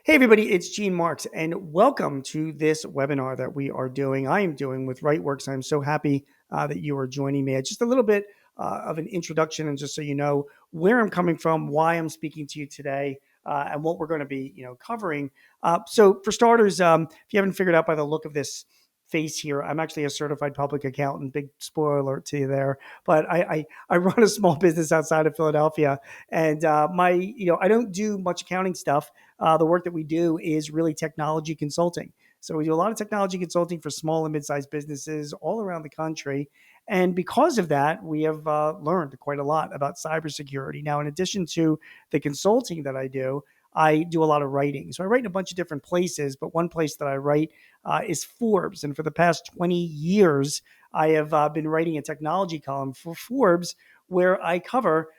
Hey, everybody, it's Gene Marks, and welcome to this webinar that we are doing. I am doing with Rightworks. I'm so happy that you are joining me. Just a little bit of an introduction, and just so you know where I'm coming from, why I'm speaking to you today, and what we're going to be, covering. So, for starters, if you haven't figured out by the look of this face here, I'm actually a certified public accountant. Big spoiler alert to you there, but I run a small business outside of Philadelphia, and I don't do much accounting stuff. The work that we do is really technology consulting. So we do a lot of technology consulting for small and mid-sized businesses all around the country. And because of that, we have learned quite a lot about cybersecurity. Now, in addition to the consulting that I do a lot of writing. So I write in a bunch of different places, but one place that I write is Forbes. And for the past 20 years, I have been writing a technology column for Forbes where I cover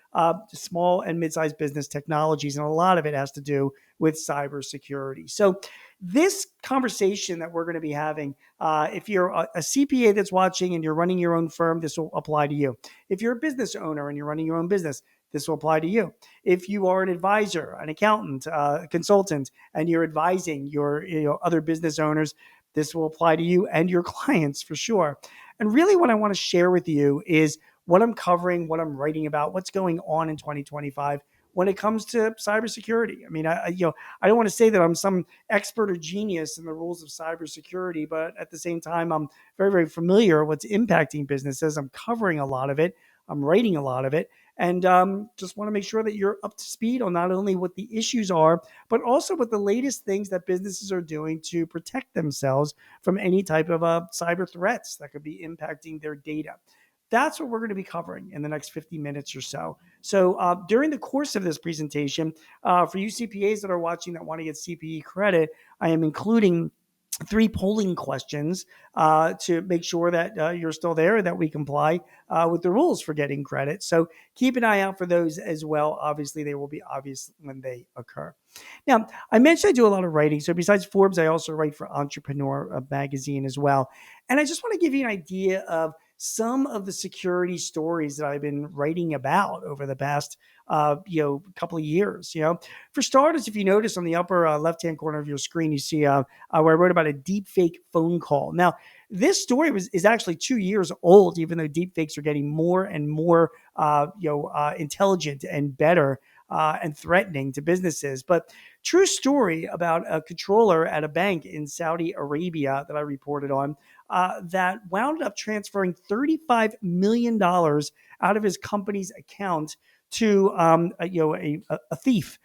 small and mid-sized business technologies. And a lot of it has to do with cybersecurity. So this conversation that we're going to be having, if you're a CPA that's watching and you're running your own firm, this will apply to you. If you're a business owner and you're running your own business, this will apply to you. If you are an advisor, an accountant, a consultant, and you're advising your other business owners, this will apply to you and your clients for sure. And really what I want to share with you is what I'm covering, what I'm writing about, what's going on in 2025 when it comes to cybersecurity. I mean, I don't want to say that I'm some expert or genius in the rules of cybersecurity, but at the same time, I'm very, very familiar with what's impacting businesses. I'm covering a lot of it. I'm writing a lot of it. And just want to make sure that you're up to speed on not only what the issues are, but also what the latest things that businesses are doing to protect themselves from any type of cyber threats that could be impacting their data. That's what we're going to be covering in the next 50 minutes or so. So during the course of this presentation, for you CPAs that are watching that want to get CPE credit, I am including 3 polling questions to make sure that you're still there and that we comply with the rules for getting credit. So keep an eye out for those as well. Obviously, they will be obvious when they occur. Now, I mentioned I do a lot of writing. So besides Forbes, I also write for Entrepreneur Magazine as well. And I just want to give you an idea of some of the security stories that I've been writing about over the past couple of years. For starters, if you notice on the upper left-hand corner of your screen, you see where I wrote about a deep fake phone call. Now, this story is actually 2 years old, even though deep fakes are getting more and more intelligent and better and threatening to businesses. But true story about a controller at a bank in Saudi Arabia that I reported on that wound up transferring $35 million out of his company's account to a thief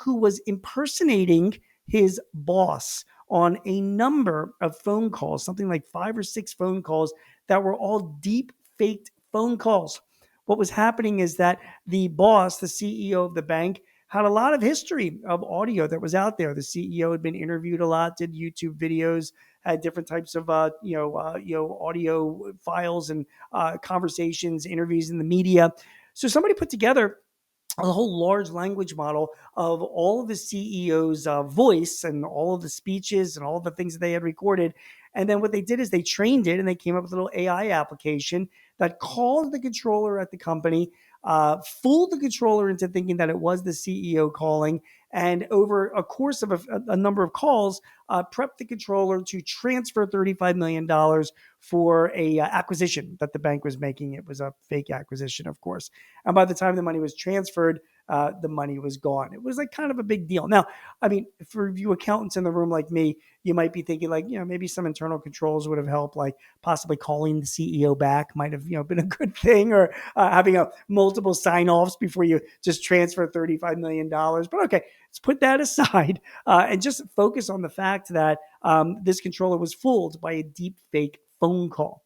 who was impersonating his boss on a number of phone calls, something like 5 or 6 phone calls that were all deep faked phone calls. What was happening is that the boss, the CEO of the bank, had a lot of history of audio that was out there. The CEO had been interviewed a lot, did YouTube videos, had different types of audio files and conversations, interviews in the media. So somebody put together a whole large language model of all of the CEO's voice and all of the speeches and all of the things that they had recorded. And then what they did is they trained it and they came up with a little AI application that called the controller at the company, fooled the controller into thinking that it was the CEO calling. And over a course of a number of calls, prepped the controller to transfer $35 million for a acquisition that the bank was making. It was a fake acquisition, of course. And by the time the money was transferred, the money was gone. It was like kind of a big deal. Now, I mean, for you accountants in the room like me, you might be thinking like, maybe some internal controls would have helped, like possibly calling the CEO back might have, been a good thing, or having a multiple sign-offs before you just transfer $35 million. But okay, let's put that aside and just focus on the fact that this controller was fooled by a deep fake phone call.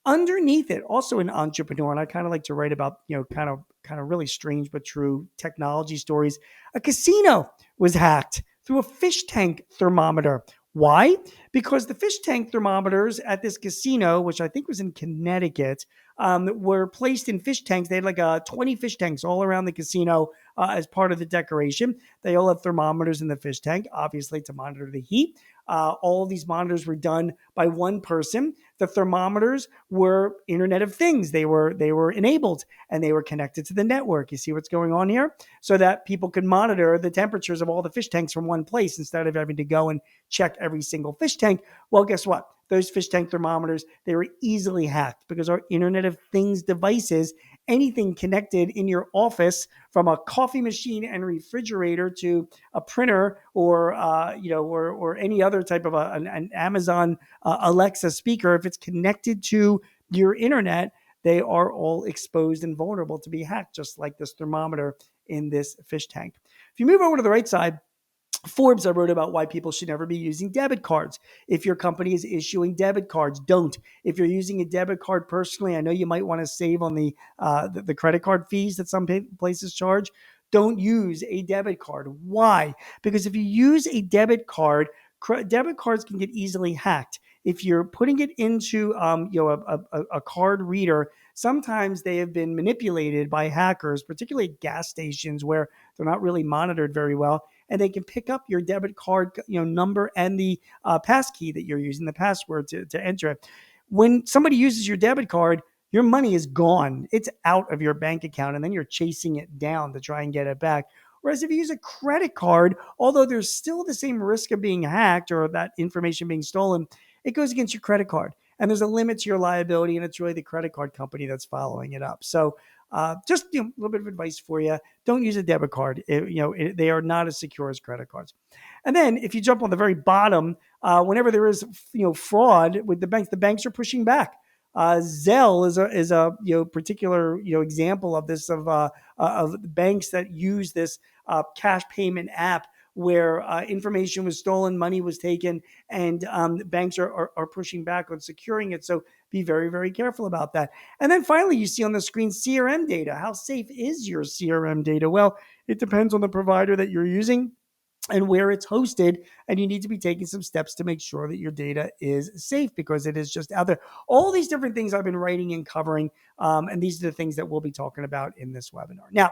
Underneath it, also an entrepreneur, and I kind of like to write about, kind of really strange but true technology stories. A casino was hacked through a fish tank thermometer. Why? Because the fish tank thermometers at this casino, which I think was in Connecticut, were placed in fish tanks. They had like 20 fish tanks all around the casino as part of the decoration. They all have thermometers in the fish tank, obviously to monitor the heat. All of these monitors were done by one person. The thermometers were Internet of Things. They were enabled and they were connected to the network. You see what's going on here? So that people could monitor the temperatures of all the fish tanks from one place instead of having to go and check every single fish tank. Well, guess what? Those fish tank thermometers, they were easily hacked because our Internet of Things devices, anything connected in your office, from a coffee machine and refrigerator to a printer, or or any other type of an Amazon Alexa speaker, if it's connected to your internet, they are all exposed and vulnerable to be hacked, just like this thermometer in this fish tank. If you move over to the right side, Forbes, I wrote about why people should never be using debit cards. If your company is issuing debit cards, don't. If you're using a debit card personally, I know you might want to save on the credit card fees that some places charge. Don't use a debit card. Why? Because if you use a debit card, debit cards can get easily hacked. If you're putting it into a card reader, sometimes they have been manipulated by hackers, particularly at gas stations where they're not really monitored very well, and they can pick up your debit card number and the passkey that you're using, the password to enter it. When somebody uses your debit card, your money is gone. It's out of your bank account, and then you're chasing it down to try and get it back. Whereas if you use a credit card, although there's still the same risk of being hacked or that information being stolen, it goes against your credit card. And there's a limit to your liability, and it's really the credit card company that's following it up. So just a little bit of advice for you. Don't use a debit card. They are not as secure as credit cards. And then if you jump on the very bottom, whenever there is fraud with the banks are pushing back. Zelle is a particular example of this, of banks that use this cash payment app where information was stolen, money was taken, and banks are pushing back on securing it. So be very, very careful about that. And then finally, you see on the screen CRM data. How safe is your CRM data? Well, it depends on the provider that you're using and where it's hosted. And you need to be taking some steps to make sure that your data is safe, because it is just out there. All these different things I've been writing and covering. And these are the things that we'll be talking about in this webinar. Now,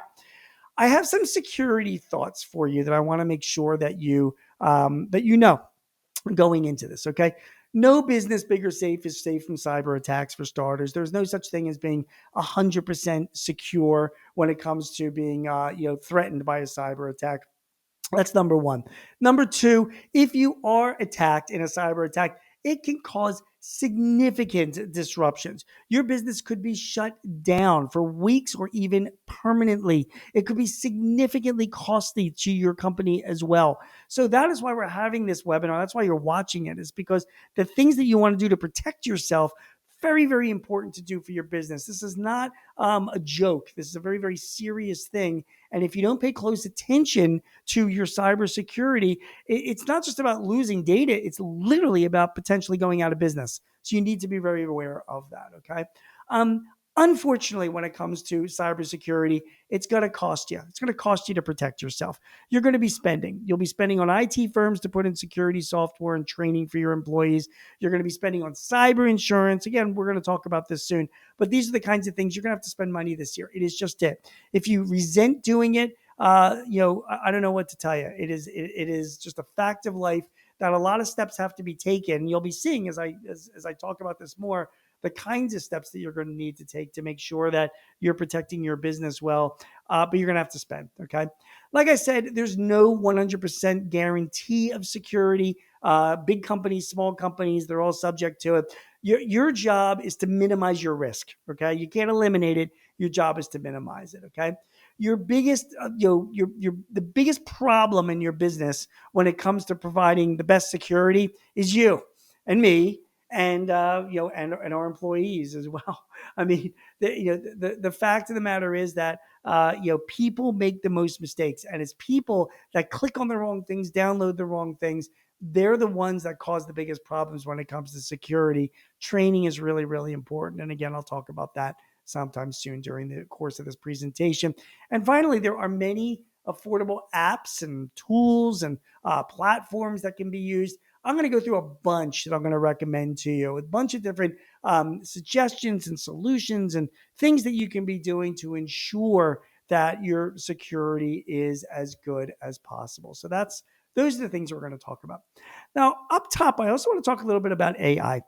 I have some security thoughts for you that I want to make sure that you know going into this. Okay. No business, big or safe, is safe from cyber attacks, for starters. There's no such thing as being 100% secure when it comes to being threatened by a cyber attack. That's number one. Number two, if you are attacked in a cyber attack, it can cause significant disruptions. Your business could be shut down for weeks or even permanently. It could be significantly costly to your company as well. So that is why we're having this webinar. That's why you're watching it, is because the things that you want to do to protect yourself, very, very important to do for your business. This is not a joke. This is a very, very serious thing. And if you don't pay close attention to your cybersecurity, it's not just about losing data. It's literally about potentially going out of business. So you need to be very aware of that. Okay. Unfortunately, when it comes to cybersecurity, it's going to cost you. It's going to cost you to protect yourself. You're going to be spending. You'll be spending on IT firms to put in security software and training for your employees. You're going to be spending on cyber insurance. Again, we're going to talk about this soon. But these are the kinds of things you're going to have to spend money this year. It is just it. If you resent doing it, I don't know what to tell you. It is just a fact of life that a lot of steps have to be taken. You'll be seeing as I talk about this more, the kinds of steps that you're going to need to take to make sure that you're protecting your business well, but you're going to have to spend, okay? Like I said, there's no 100% guarantee of security. Big companies, small companies, they're all subject to it. Your job is to minimize your risk, okay? You can't eliminate it. Your job is to minimize it, okay? Your biggest, the biggest problem in your business when it comes to providing the best security is you and me, and and our employees as well. I mean, the fact of the matter is that people make the most mistakes, and it's people that click on the wrong things, download the wrong things. They're the ones that cause the biggest problems when it comes to security. Training is really, really important, and again, I'll talk about that sometime soon during the course of this presentation. And finally, there are many affordable apps and tools and platforms that can be used. I'm going to go through a bunch that I'm going to recommend to you, a bunch of different suggestions and solutions and things that you can be doing to ensure that your security is as good as possible. So those are the things we're going to talk about. Now, up top, I also want to talk a little bit about AI.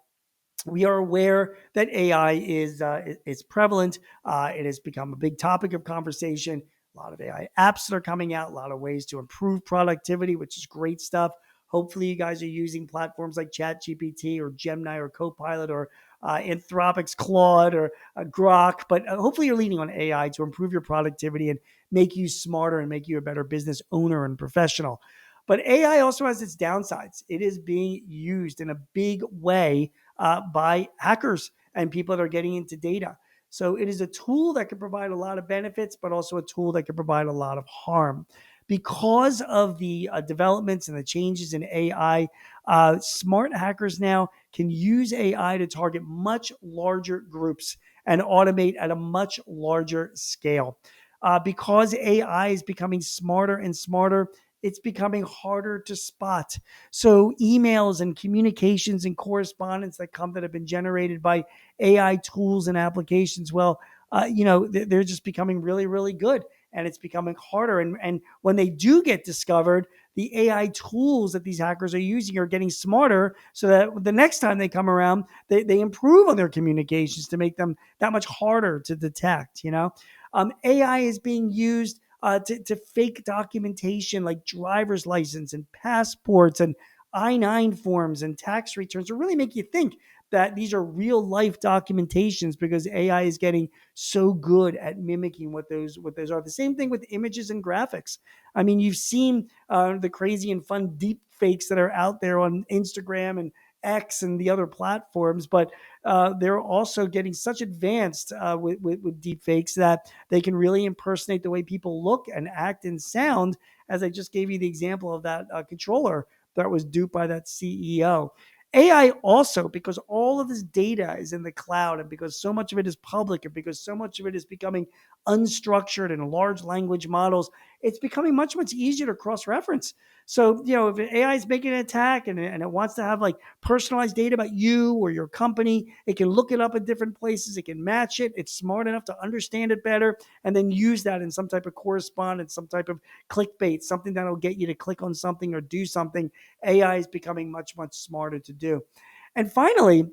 We are aware that AI is prevalent. It has become a big topic of conversation. A lot of AI apps that are coming out, a lot of ways to improve productivity, which is great stuff. Hopefully, you guys are using platforms like ChatGPT or Gemini or Copilot or Anthropic's Claude or Grok. But hopefully, you're leaning on AI to improve your productivity and make you smarter and make you a better business owner and professional. But AI also has its downsides. It is being used in a big way by hackers and people that are getting into data. So it is a tool that can provide a lot of benefits, but also a tool that can provide a lot of harm. Because of the developments and the changes in AI, smart hackers now can use AI to target much larger groups and automate at a much larger scale. Because AI is becoming smarter and smarter, it's becoming harder to spot. So emails and communications and correspondence that have been generated by AI tools and applications, well, they're just becoming really, really good, and it's becoming harder. And when they do get discovered, the AI tools that these hackers are using are getting smarter, so that the next time they come around, they improve on their communications to make them that much harder to detect. AI is being used to fake documentation like driver's license and passports and I-9 forms and tax returns to really make you think that these are real life documentations, because AI is getting so good at mimicking what those are. The same thing with images and graphics. I mean, you've seen the crazy and fun deep fakes that are out there on Instagram and X and the other platforms, but they're also getting such advanced with deep fakes that they can really impersonate the way people look and act and sound, as I just gave you the example of that controller that was duped by that CEO. AI also, because all of this data is in the cloud, and because so much of it is public, and because so much of it is becoming unstructured and large language models, it's becoming much, much easier to cross reference. So, if an AI is making an attack and it wants to have like personalized data about you or your company, it can look it up in different places. It can match it. It's smart enough to understand it better and then use that in some type of correspondence, some type of clickbait, something that'll get you to click on something or do something. AI is becoming much, much smarter to do. And finally,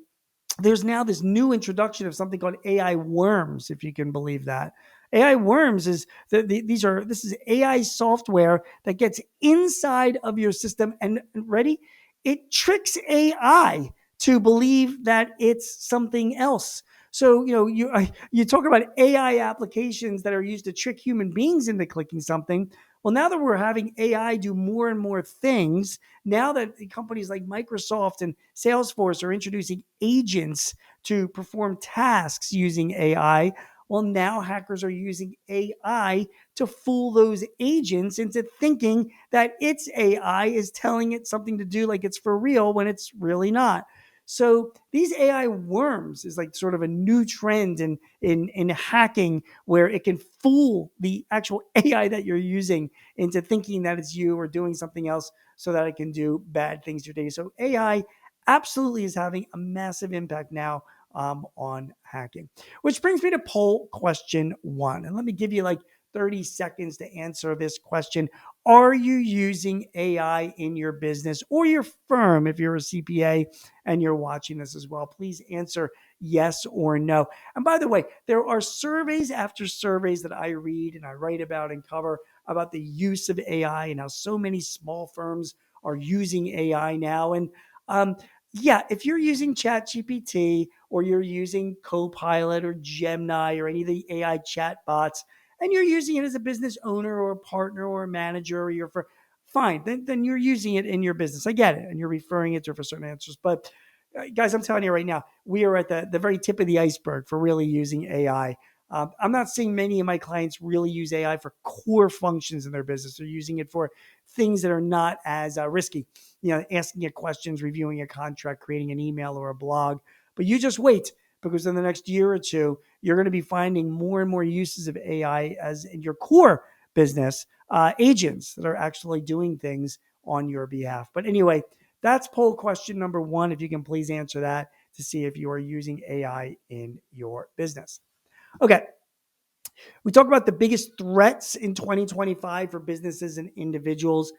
there's now this new introduction of something called AI worms, if you can believe that. AI worms is this is AI software that gets inside of your system and ready, it tricks AI to believe that it's something else. So you talk about AI applications that are used to trick human beings into clicking something. Well, now that we're having AI do more and more things, now that companies like Microsoft and Salesforce are introducing agents to perform tasks using AI, well, now hackers are using AI to fool those agents into thinking that its AI is telling it something to do like it's for real when it's really not. So these AI worms is like sort of a new trend in hacking, where it can fool the actual AI that you're using into thinking that it's you or doing something else, so that it can do bad things to your data. So AI absolutely is having a massive impact now on hacking. Which brings me to poll question one. And let me give you like 30 seconds to answer this question. Are you using AI in your business or your firm? If you're a CPA and you're watching this as well, please answer yes or no. And by the way, there are surveys after surveys that I read and I write about and cover about the use of AI and how so many small firms are using AI now. And yeah, if you're using ChatGPT or you're using Copilot or Gemini or any of the AI chat bots, and you're using it as a business owner or a partner or a manager, or you're for fine, then you're using it in your business. I get it, and you're referring it to for certain answers. But guys, I'm telling you right now, we are at the very tip of the iceberg for really using AI. I'm not seeing many of my clients really use AI for core functions in their business. They're using it for things that are not as risky, asking it questions, reviewing a contract, creating an email or a blog. But you just wait, because in the next year or two, you're going to be finding more and more uses of AI as in your core business, agents that are actually doing things on your behalf. But anyway, that's poll question number one. If you can please answer that to see if you are using AI in your business. Okay. We talk about the biggest threats in 2025 for businesses and individuals.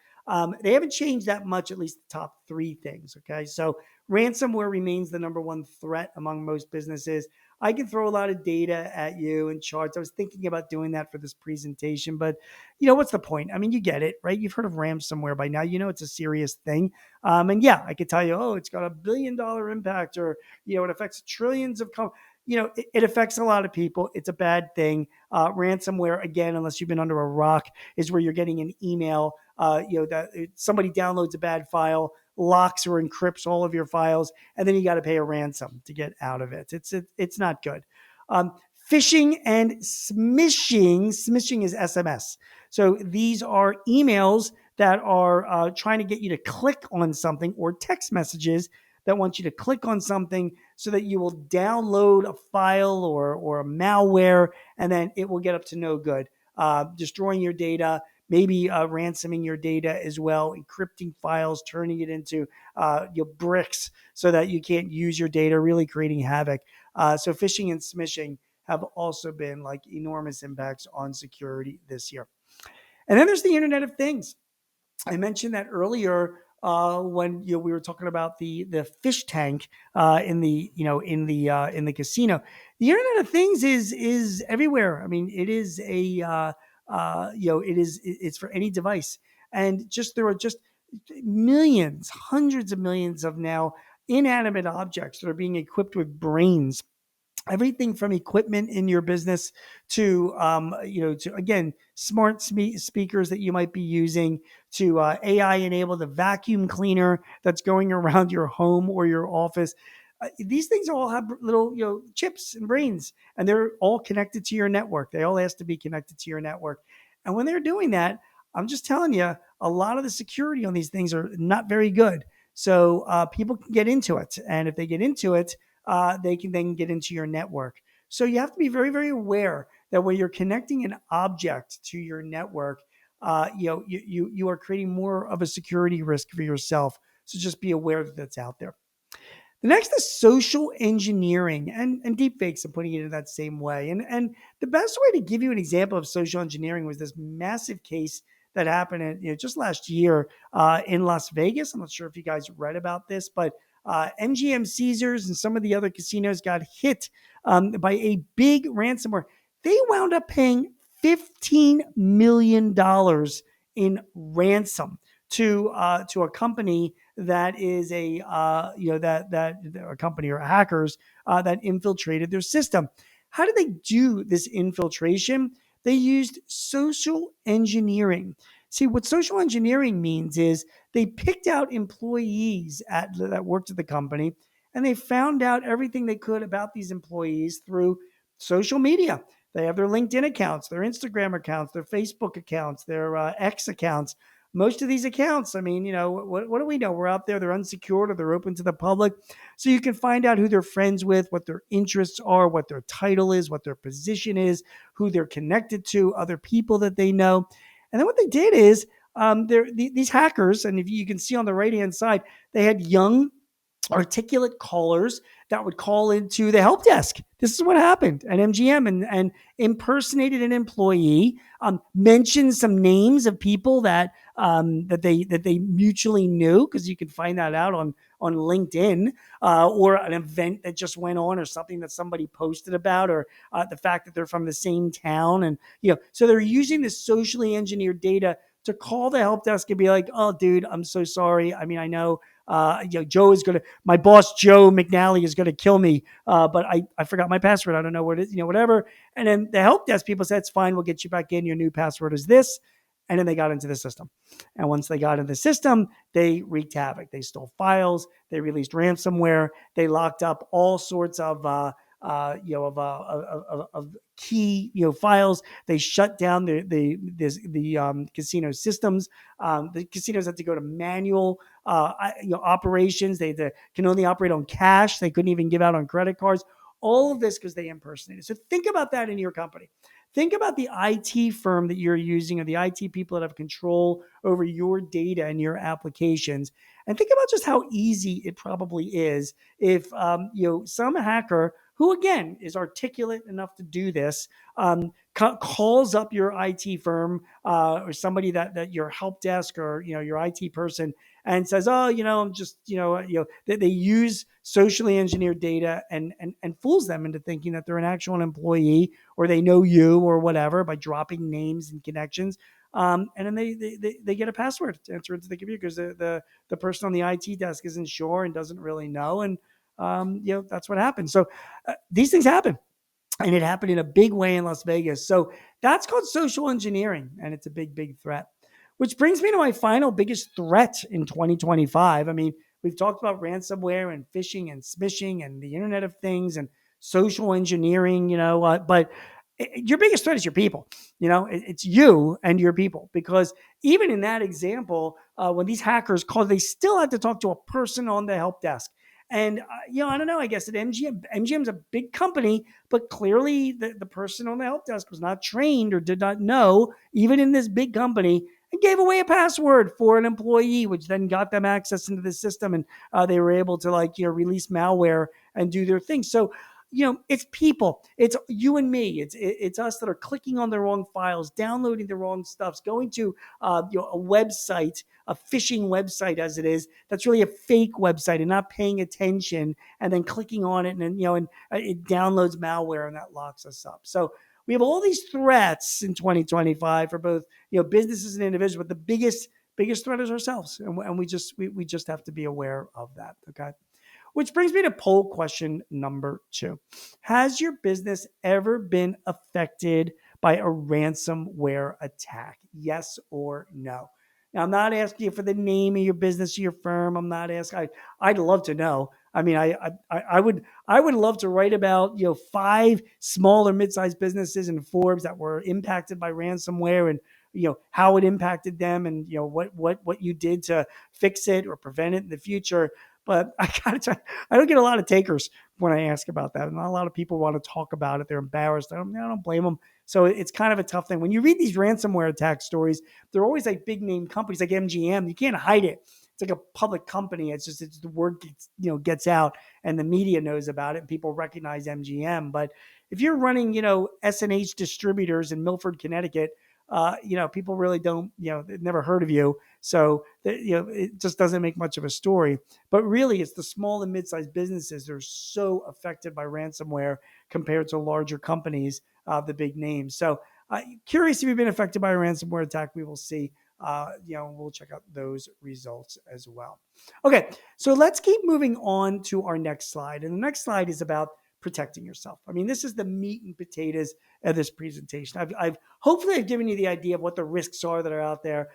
They haven't changed that much, at least the top three things. Okay. So, Ransomware remains the number one threat among most businesses. I can throw a lot of data at you and charts. I was thinking about doing that for this presentation, but what's the point? I mean, you get it, right? You've heard of ransomware by now. You know it's a serious thing. And yeah, I could tell you, oh, it's got $1 billion impact, or it affects trillions of it affects a lot of people. It's a bad thing. Ransomware, again, unless you've been under a rock, is where you're getting an email, that somebody downloads a bad file, locks or encrypts all of your files, and then you got to pay a ransom to get out of it. It's not good. Phishing and smishing. Smishing is SMS. So these are emails that are trying to get you to click on something, or text messages that want you to click on something so that you will download a file or a malware, and then it will get up to no good, destroying your data, maybe ransoming your data as well, encrypting files, turning it into your bricks so that you can't use your data, really creating havoc. So phishing and smishing have also been like enormous impacts on security this year. And then there's the Internet of Things. I mentioned that earlier when we were talking about the fish tank in the casino. The Internet of Things is everywhere. I mean, it is it's for any device, and there are just millions, hundreds of millions of now inanimate objects that are being equipped with brains. Everything from equipment in your business to to, again, smart speakers that you might be using, to AI enabled the vacuum cleaner that's going around your home or your office. These things all have little chips and brains, and they're all connected to your network. They all ask to be connected to your network, and when they're doing that, I'm just telling you, a lot of the security on these things are not very good. So people can get into it, and if they get into it, they can then get into your network. So you have to be very, very aware that when you're connecting an object to your network, you are creating more of a security risk for yourself. So just be aware that that's out there. The next is social engineering and deepfakes. I'm putting it in that same way. And the best way to give you an example of social engineering was this massive case that happened just last year in Las Vegas. I'm not sure if you guys read about this, but MGM Caesars and some of the other casinos got hit by a big ransomware. They wound up paying $15 million in ransom to a company that is that a company or hackers that infiltrated their system. How did they do this infiltration? They used social engineering. See, what social engineering means is they picked out employees that worked at the company, and they found out everything they could about these employees through social media. They have their LinkedIn accounts, their Instagram accounts, their Facebook accounts, their X accounts. Most of these accounts, I mean, what do we know? We're out there, they're unsecured or they're open to the public. So you can find out who they're friends with, what their interests are, what their title is, what their position is, who they're connected to, other people that they know. And then what they did is these hackers, and if you can see on the right hand side, they had young, articulate callers that would call into the help desk. This is what happened at MGM, and impersonated an employee, mentioned some names of people that they mutually knew, because you can find that out on LinkedIn, or an event that just went on, or something that somebody posted about, or the fact that they're from the same town, and so they're using this socially engineered data to call the help desk and be like, "Oh, dude, I'm so sorry. I mean, I know my boss, Joe McNally, is going to kill me. But I forgot my password. I don't know what it is, whatever." And then the help desk people said, "It's fine. We'll get you back in. Your new password is this." And then they got into the system. And once they got into the system, they wreaked havoc. They stole files. They released ransomware. They locked up all sorts of key files. They shut down the casino systems. The casinos had to go to manual operations. Can only operate on cash. They couldn't even give out on credit cards. All of this because they impersonated. So think about that in your company. Think about the IT firm that you're using, or the IT people that have control over your data and your applications. And think about just how easy it probably is if some hacker, who again is articulate enough to do this, calls up your IT firm or somebody that your help desk or your IT person and says, "Oh, I'm just they use socially engineered data and fools them into thinking that they're an actual employee or they know you or whatever by dropping names and connections." And then they get a password to enter into the computer because the person on the IT desk isn't sure and doesn't really know, and that's what happens. So these things happen, and it happened in a big way in Las Vegas. So that's called social engineering, and it's a big, big threat. Which brings me to my final biggest threat in 2025. I mean, we've talked about ransomware and phishing and smishing and the Internet of Things and social engineering, but your biggest threat is your people. It's you and your people, because even in that example, when these hackers called, they still had to talk to a person on the help desk. And I don't know. I guess at MGM's a big company, but clearly the person on the help desk was not trained or did not know, even in this big company, and gave away a password for an employee, which then got them access into the system, and they were able to release malware and do their thing. So it's people, it's you and me, it's us that are clicking on the wrong files, downloading the wrong stuffs, going to a website, a phishing website as it is, that's really a fake website, and not paying attention, and then clicking on it, and then it downloads malware and that locks us up. So we have all these threats in 2025 for both businesses and individuals, but the biggest threat is ourselves, and we just have to be aware of that. Okay. Which brings me to poll question number 2. Has your business ever been affected by a ransomware attack? Yes or no? Now, I'm not asking you for the name of your business or your firm. I'm not asking. I'd love to know. I mean, I would love to write about 5 small or mid-sized businesses in Forbes that were impacted by ransomware, and how it impacted them, and what you did to fix it or prevent it in the future. But I gotta tell you, I don't get a lot of takers when I ask about that. Not a lot of people want to talk about it. They're embarrassed. I don't blame them. So it's kind of a tough thing. When you read these ransomware attack stories, they're always like big name companies like MGM. You can't hide it. It's like a public company. It's the word gets out, and the media knows about it, and people recognize MGM. But if you're running S&H distributors in Milford, Connecticut, people really don't, they've never heard of you. So, it just doesn't make much of a story. But really, it's the small and mid-sized businesses that are so affected by ransomware compared to larger companies, the big names. So, curious if you've been affected by a ransomware attack. We will see. We'll check out those results as well. Okay, so let's keep moving on to our next slide. And the next slide is about protecting yourself. I mean, this is the meat and potatoes of this presentation. I've hopefully I've given you the idea of what the risks are that are out there,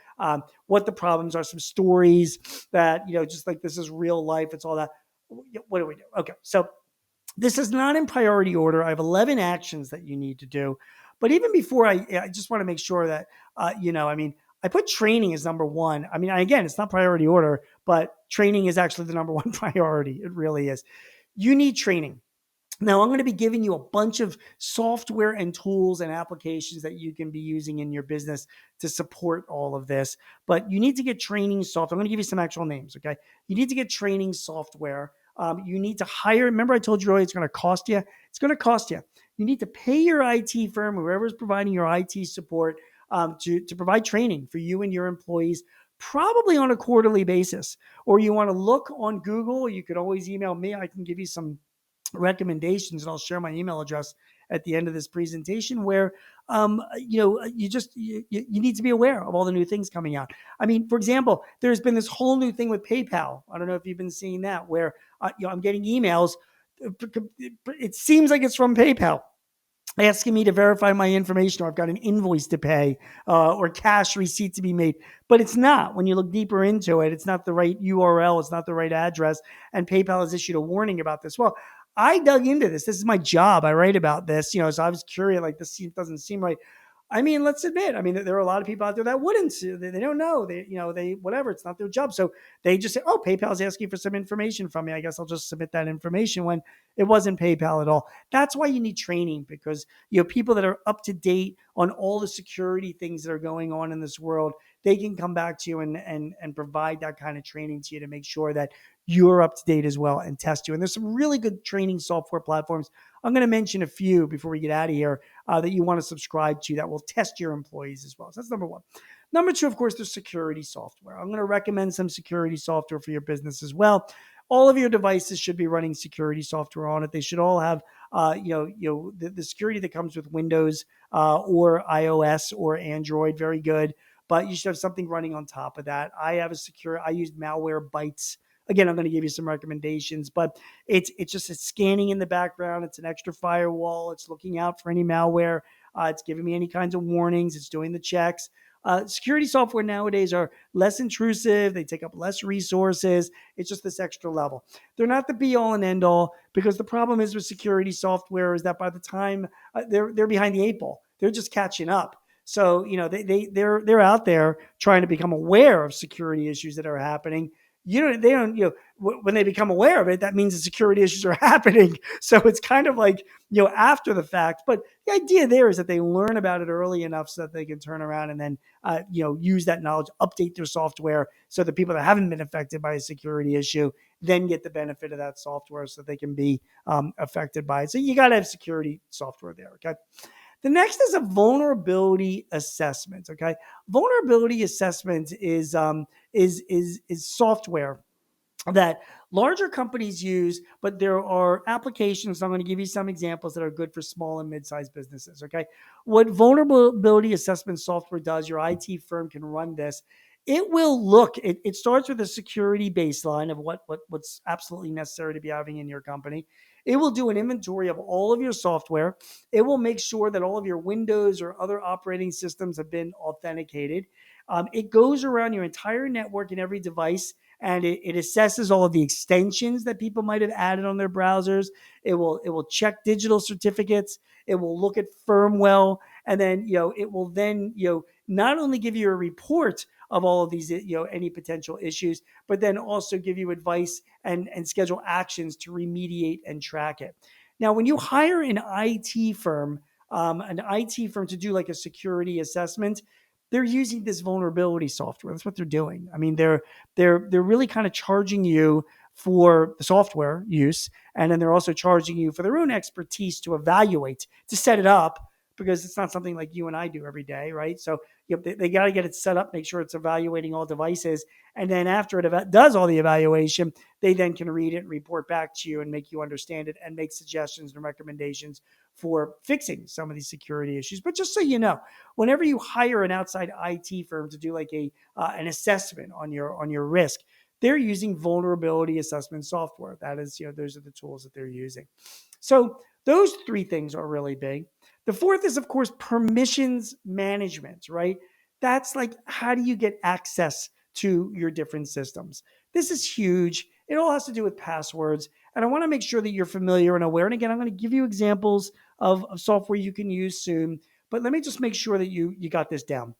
what the problems are, some stories that, just like this is real life. It's all that. What do we do? Okay. So this is not in priority order. I have 11 actions that you need to do. But even before I just want to make sure that, I put training as number 1. I mean, again, it's not priority order, but training is actually the number 1 priority. It really is. You need training. Now, I'm going to be giving you a bunch of software and tools and applications that you can be using in your business to support all of this. But you need to get training software. I'm going to give you some actual names, okay? You need to get training software. You need to hire. Remember, I told you earlier, it's going to cost you. It's going to cost you. You need to pay your IT firm, whoever is providing your IT support, to provide training for you and your employees, probably on a quarterly basis. Or you want to look on Google. You could always email me. I can give you some recommendations, and I'll share my email address at the end of this presentation, where you need to be aware of all the new things coming out. I mean, for example, there's been this whole new thing with PayPal. I don't know if you've been seeing that, where I'm getting emails. It seems like it's from PayPal asking me to verify my information, or I've got an invoice to pay, or cash receipt to be made. But it's not. When you look deeper into it, it's not the right URL. It's not the right address. And PayPal has issued a warning about this. Well, I dug into this. This is my job. I write about this, so I was curious, like, this doesn't seem right. I mean, let's admit, there are a lot of people out there that wouldn't. They don't know. They whatever. It's not their job. So they just say, oh, PayPal's asking for some information from me. I guess I'll just submit that information, when it wasn't PayPal at all. That's why you need training, because people that are up to date on all the security things that are going on in this world, they can come back to you and provide that kind of training to you to make sure that you're up to date as well and test you. And there's some really good training software platforms. I'm going to mention a few before we get out of here that you want to subscribe to that will test your employees as well. So that's number one. Number two, of course, there's security software. I'm going to recommend some security software for your business as well. All of your devices should be running security software on it. They should all have, the security that comes with Windows or iOS or Android. Very good, but you should have something running on top of that. I use Malwarebytes. Again, I'm going to give you some recommendations, but it's scanning in the background. It's an extra firewall. It's looking out for any malware. It's giving me any kinds of warnings. It's doing the checks. Security software nowadays are less intrusive. They take up less resources. It's just this extra level. They're not the be all and end all, because the problem is with security software is that by the time they're behind the eight ball, they're just catching up. So they're out there trying to become aware of security issues that are happening. They don't, when they become aware of it, that means the security issues are happening. So it's kind of like, after the fact. But the idea there is that they learn about it early enough so that they can turn around and then, use that knowledge, update their software so that people that haven't been affected by a security issue then get the benefit of that software so they can be affected by it. So you got to have security software there. Okay. The next is a vulnerability assessment. Okay, vulnerability assessment is software that larger companies use, but there are applications. I'm going to give you some examples that are good for small and mid-sized businesses. Okay, what vulnerability assessment software does, your IT firm can run this. It will look. It starts with a security baseline of what's absolutely necessary to be having in your company. It will do an inventory of all of your software. It will make sure that all of your Windows or other operating systems have been authenticated. It goes around your entire network and every device, and it assesses all of the extensions that people might have added on their browsers. It will check digital certificates. It will look at firmware, and then it will then not only give you a report of all of these any potential issues, but then also give you advice and schedule actions to remediate and track it. Now, when you hire an IT firm, to do like a security assessment, they're using this vulnerability software. That's what they're doing. I mean, they're really kind of charging you for the software use, and then they're also charging you for their own expertise to evaluate, to set it up, because it's not something like you and I do every day, right? So they got to get it set up, make sure it's evaluating all devices, and then after it does all the evaluation, they then can read it and report back to you and make you understand it and make suggestions and recommendations for fixing some of these security issues. But just so you know, whenever you hire an outside IT firm to do like an assessment on your risk, they're using vulnerability assessment software. That is, those are the tools that they're using. So those three things are really big. The fourth is, of course, permissions management, right? That's like, how do you get access to your different systems? This is huge. It all has to do with passwords. And I want to make sure that you're familiar and aware. And again, I'm going to give you examples of software you can use soon. But let me just make sure that you got this down.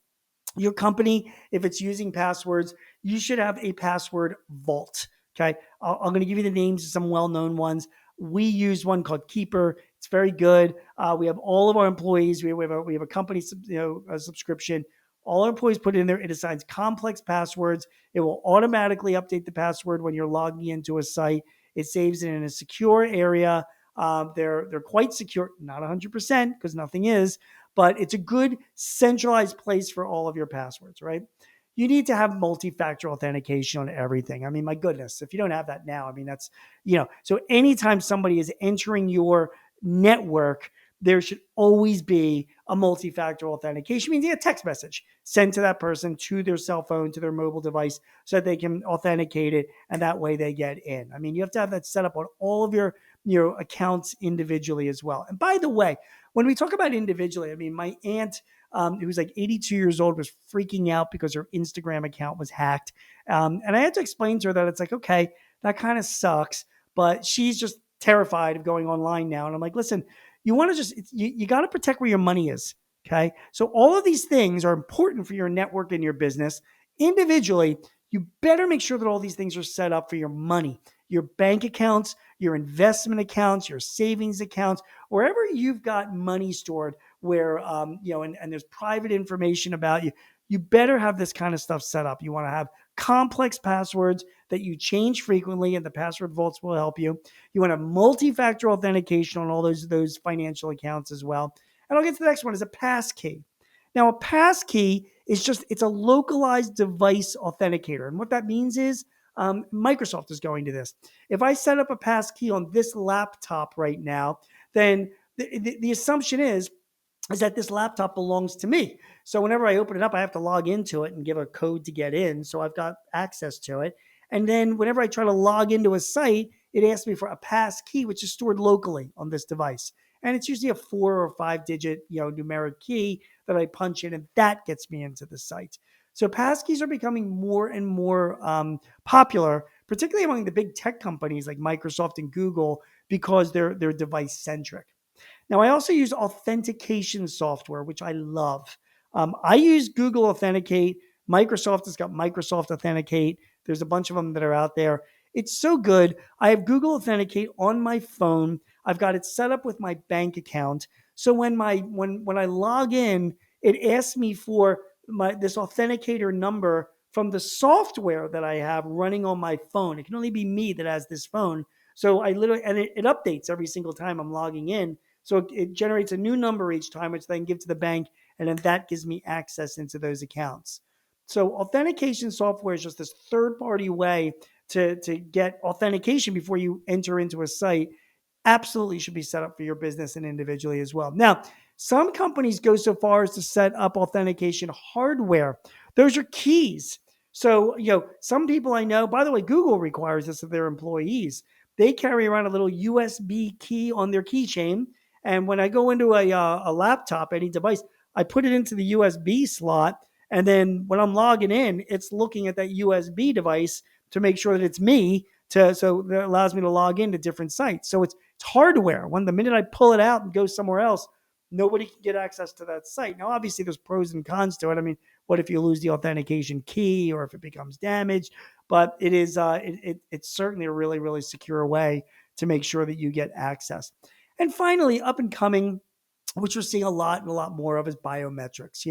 Your company, if it's using passwords, you should have a password vault. Okay. I'm going to give you the names of some well-known ones. We use one called Keeper. It's very good. We have all of our employees. We have a company, a subscription. All our employees put it in there. It assigns complex passwords. It will automatically update the password when you're logging into a site. It saves it in a secure area. They're quite secure, not 100% because nothing is, but it's a good centralized place for all of your passwords, right? You need to have multi-factor authentication on everything. I mean, my goodness, if you don't have that now, I mean, that's, so anytime somebody is entering your network, there should always be a multi-factor authentication. It means you get a text message sent to that person, to their cell phone, to their mobile device, so that they can authenticate it, and that way they get in. I mean, you have to have that set up on all of your accounts individually as well. And by the way, when we talk about individually, I mean, my aunt, who was like 82 years old, was freaking out because her Instagram account was hacked. And I had to explain to her that it's like, okay, that kind of sucks, but she's just terrified of going online now. And I'm like, listen, you want to you got to protect where your money is. Okay. So all of these things are important for your network and your business. Individually, you better make sure that all these things are set up for your money, your bank accounts, your investment accounts, your savings accounts, wherever you've got money stored. where and there's private information about you. You better have this kind of stuff set up. You want to have complex passwords that you change frequently, and the password vaults will help you. You want to have multi-factor authentication on all those financial accounts as well. And I'll get to the next one is a pass key. Now, a pass key is it's a localized device authenticator. And what that means is Microsoft is going to this. If I set up a pass key on this laptop right now, then the assumption is that this laptop belongs to me. So whenever I open it up, I have to log into it and give a code to get in. So I've got access to it. And then whenever I try to log into a site, it asks me for a pass key, which is stored locally on this device. And it's usually a 4 or 5 digit, numeric key that I punch in, and that gets me into the site. So passkeys are becoming more and more popular, particularly among the big tech companies like Microsoft and Google, because they're device centric. Now, I also use authentication software, which I love. I use Google Authenticate. Microsoft has got Microsoft Authenticate. There's a bunch of them that are out there. It's so good. I have Google Authenticate on my phone. I've got it set up with my bank account. So when I log in, it asks me for this authenticator number from the software that I have running on my phone. It can only be me that has this phone. So I literally, and it updates every single time I'm logging in. So it generates a new number each time, which then give to the bank, and then that gives me access into those accounts. So authentication software is just this third-party way to get authentication before you enter into a site. Absolutely should be set up for your business and individually as well. Now, some companies go so far as to set up authentication hardware. Those are keys. So, some people I know, by the way, Google requires this of their employees. They carry around a little USB key on their keychain, and when I go into a laptop, any device, I put it into the USB slot. And then when I'm logging in, it's looking at that USB device to make sure that it's me. So that allows me to log into different sites. So it's hardware. When the minute I pull it out and go somewhere else, nobody can get access to that site. Now, obviously, there's pros and cons to it. I mean, what if you lose the authentication key or if it becomes damaged? But it's certainly a really, really secure way to make sure that you get access. And finally, up and coming, which we're seeing a lot and a lot more of, is biometrics.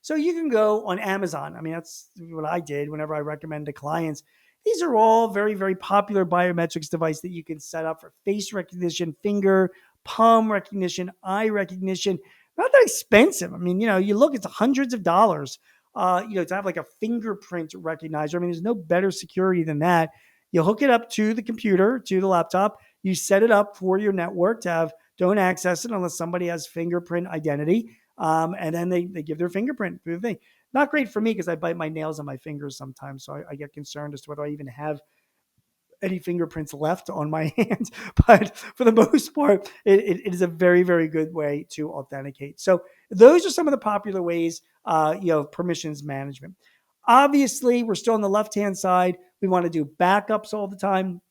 So you can go on Amazon. I mean, that's what I did whenever I recommend to clients. These are all very, very popular biometrics device that you can set up for face recognition, finger, palm recognition, eye recognition. Not that expensive. I mean, you look, it's hundreds of dollars. To have like a fingerprint recognizer. I mean, there's no better security than that. You hook it up to the computer, to the laptop. You set it up for your network to have. Don't access it unless somebody has fingerprint identity. And then they give their fingerprint through the thing. Not great for me because I bite my nails on my fingers sometimes. So I get concerned as to whether I even have any fingerprints left on my hands. But for the most part, it is a very, very good way to authenticate. So those are some of the popular ways, permissions management. Obviously, we're still on the left-hand side. We want to do backups all the time.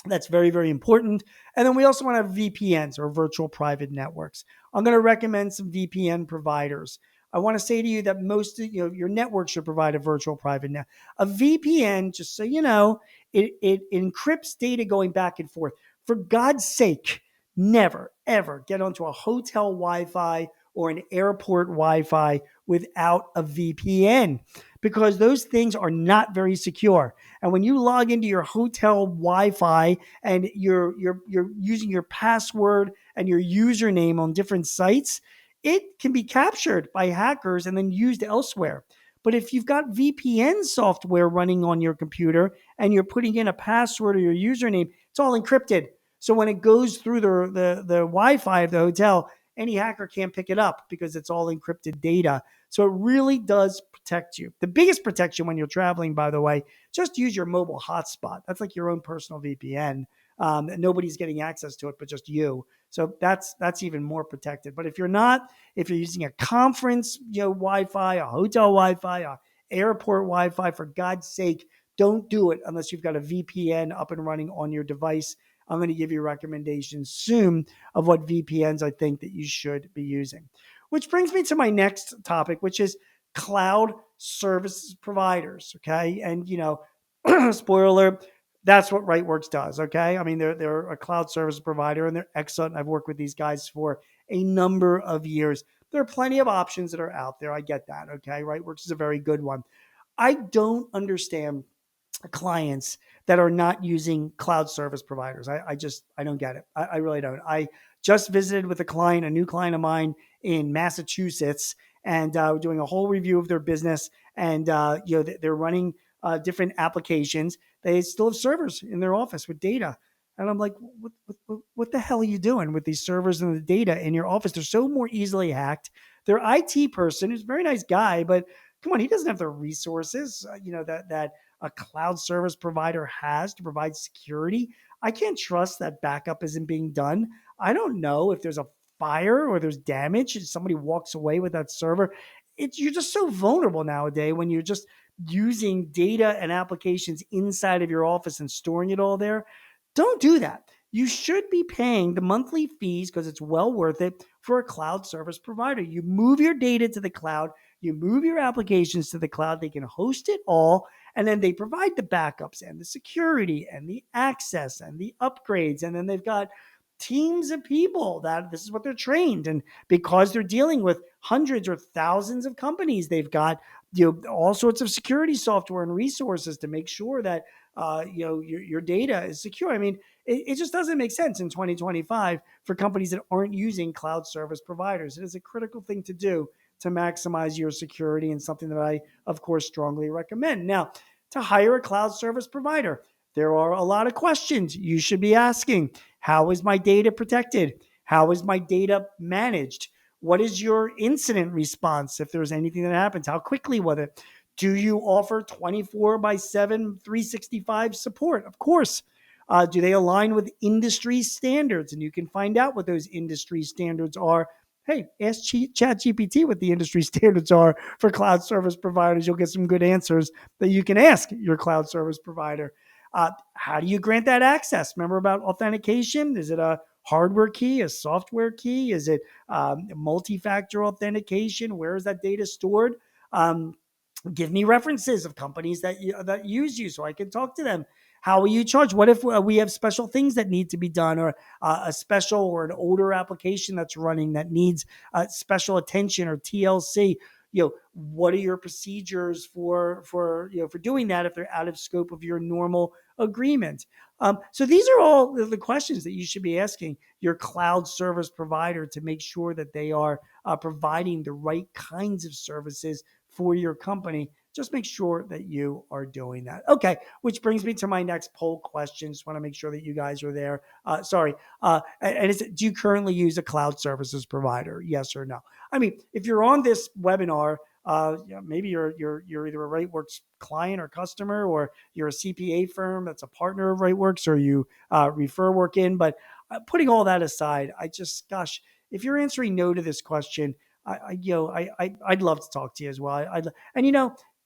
That's very, very important. And then we also want to have VPNs, or virtual private networks. I'm going to recommend some VPN providers. I want to say to you that most of your network should provide a virtual private net. A VPN, just so you know, it encrypts data going back and forth. For God's sake, never, ever get onto a hotel Wi-Fi or an airport Wi-Fi without a VPN, because those things are not very secure. And when you log into your hotel Wi-Fi and you're using your password and your username on different sites, it can be captured by hackers and then used elsewhere. But if you've got VPN software running on your computer and you're putting in a password or your username, it's all encrypted. So when it goes through the Wi-Fi of the hotel, any hacker can't pick it up because it's all encrypted data. So it really does protect you. The biggest protection when you're traveling, by the way, just use your mobile hotspot. That's like your own personal VPN. Nobody's getting access to it but just you. So that's even more protected. But if you're not, if you're using a conference, Wi-Fi, a hotel Wi-Fi, a airport Wi-Fi, for God's sake, don't do it unless you've got a VPN up and running on your device. I'm going to give you recommendations soon of what VPNs I think that you should be using. Which brings me to my next topic, which is cloud service providers. Okay. And, spoiler alert, that's what Rightworks does. Okay. I mean, they're a cloud service provider and they're excellent. I've worked with these guys for a number of years. there are plenty of options that are out there. I get that. Okay. Rightworks is a very good one. I don't understand clients that are not using cloud service providers. I don't get it. I really don't. I just visited with a client, a new client of mine in Massachusetts, and we're doing a whole review of their business. And they're running different applications. They still have servers in their office with data. And I'm like, what the hell are you doing with these servers and the data in your office? They're so more easily hacked. Their IT person, who's a very nice guy, but come on, he doesn't have the resources, that a cloud service provider has to provide security. I can't trust that backup isn't being done. I don't know if there's a fire or there's damage and somebody walks away with that server. You're just so vulnerable nowadays when you're just using data and applications inside of your office and storing it all there. Don't do that. You should be paying the monthly fees because it's well worth it for a cloud service provider. You move your data to the cloud, you move your applications to the cloud, they can host it all, and then they provide the backups and the security and the access and the upgrades. And then they've got teams of people that this is what they're trained. And because they're dealing with hundreds or thousands of companies, they've got all sorts of security software and resources to make sure that your data is secure. I mean, it just doesn't make sense in 2025 for companies that aren't using cloud service providers. It is a critical thing to do to maximize your security, and something that I, of course, strongly recommend. Now, to hire a cloud service provider, there are a lot of questions you should be asking. How is my data protected? How is my data managed? What is your incident response if there's anything that happens? How quickly was it? Do you offer 24 by 7, 365 support? Of course. Do they align with industry standards? And you can find out what those industry standards are. Hey, ask ChatGPT what the industry standards are for cloud service providers. You'll get some good answers that you can ask your cloud service provider. How do you grant that access? Remember about authentication? Is it a hardware key, a software key? Is it multi-factor authentication? Where is that data stored? Give me references of companies that use you so I can talk to them. How will you charge? What if we have special things that need to be done, or a special or an older application that's running that needs special attention or TLC? What are your procedures for doing that if they're out of scope of your normal agreement? So these are all the questions that you should be asking your cloud service provider to make sure that they are providing the right kinds of services for your company. Just make sure that you are doing that. Okay, which brings me to my next poll question. Just want to make sure that you guys are there. Do you currently use a cloud services provider? Yes or no? I mean, if you're on this webinar, maybe you're either a Rightworks client or customer, or you're a CPA firm that's a partner of Rightworks, or you refer work in. But putting all that aside, gosh, if you're answering no to this question, I'd love to talk to you as well.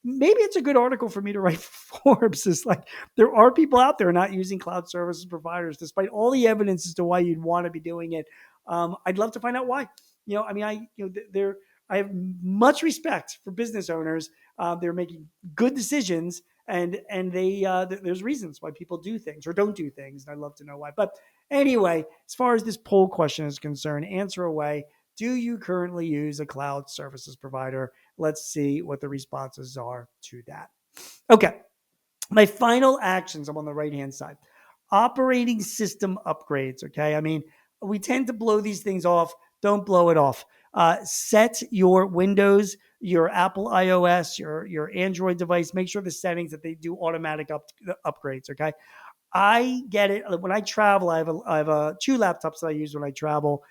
Maybe it's a good article for me to write for Forbes. Is like, there are people out there not using cloud services providers, despite all the evidence as to why you'd want to be doing it. I'd love to find out why. I have much respect for business owners. They're making good decisions, and there's reasons why people do things or don't do things. And I'd love to know why. But anyway, as far as this poll question is concerned, answer away. Do you currently use a cloud services provider? Let's see what the responses are to that. Okay. My final actions, I'm on the right-hand side. Operating system upgrades. Okay. I mean, we tend to blow these things off. Don't blow it off. Set your Windows, your Apple iOS, your Android device. Make sure the settings that they do automatic upgrades. Okay. I get it. When I travel, I have two laptops that I use when I travel.